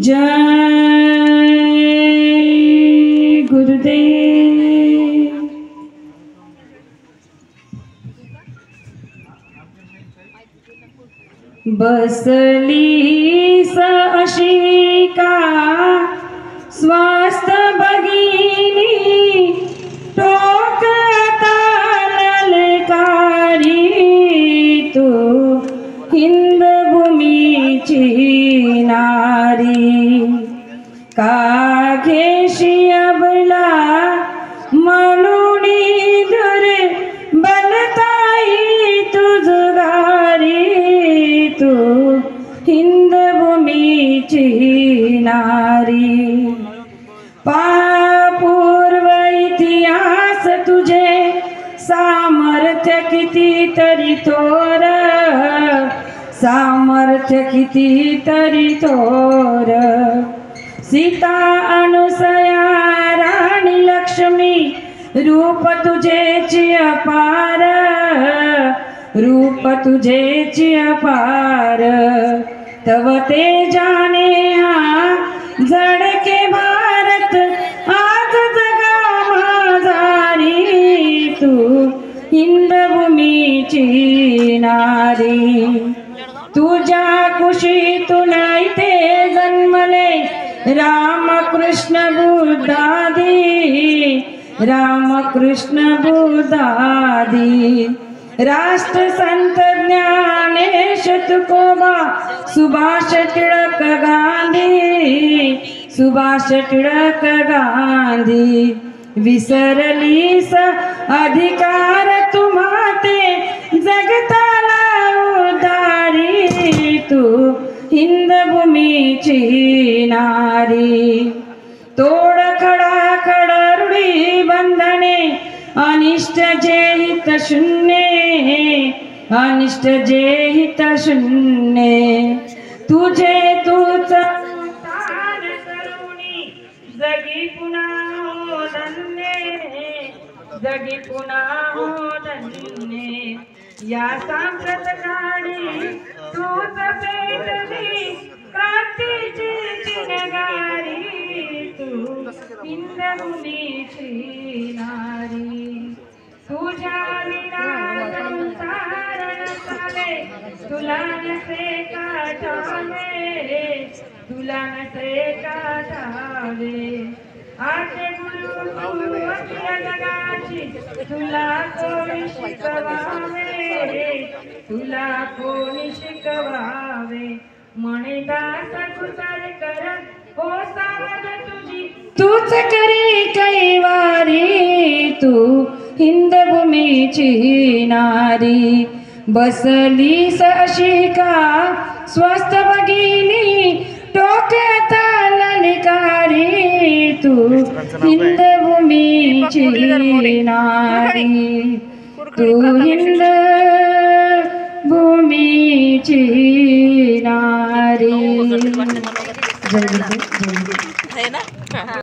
जय गुरुदेव। बसलीस अशी का स्वस्थ भगिनी, टोकता ललकारी तू हिंद भूमीची नारी। का घेशी अबला म्हणून दूर बनताई तुझगारी तू हिंद भूमीची नारी। पूर्व इतिहास तुझे सामर्थ्य किती तरी थोर, सामर्थ्य किती तरी थोर। सीता अनुसया राणी लक्ष्मी रूप तुझेची अपार, रूप तुझेची अपार। तव तेजाने हा जडके भारत आज जगा माझारी तू हिंद भूमीची नारी। तुझ्या कुशीतून इथे जन्मले रामकृष्ण बुद्धादी, रामकृष्ण बुद्धादी। राष्ट्रसंत ज्ञानेश तुकोबा, सुभाष टिळक गांधी, सुभाष टिळक गांधी। विसरलीस अधिकार तुम्हा ते जगताला उद्धारी तू हिंद भूमीची नारी। तोड खडा खडरुडी बंधने, अनिष्ट जे हित शून्य, अनिष्ट जे हित शून्य। तुझे तूच तार करुणी जगी पुन्हा हो धन्य, जगी पुन्हा हो धन्य। या सांप्रत काळी तूच पेटली क्रांतीची चिनगारी तू हिंद भूमीची नारी। तुझ्या विना संसार नसावे, तुला नसे काठावे, तुला नसे काठावे। आचे गुरु तू अखिल जगाची, तुला कोणी शिकवावे, तुला कोणी शिकवावे। म्हणे दास कुसार कर हो सावध तुझी, तूच करी कैवारी तू हिंद भूमीची नारी। बसलीस अशी का स्वस्थ भगिनी, टोकता ललकारी तू हिंद भूमीची नारी, तू हिंद भूमीची नारी। जय जय जय।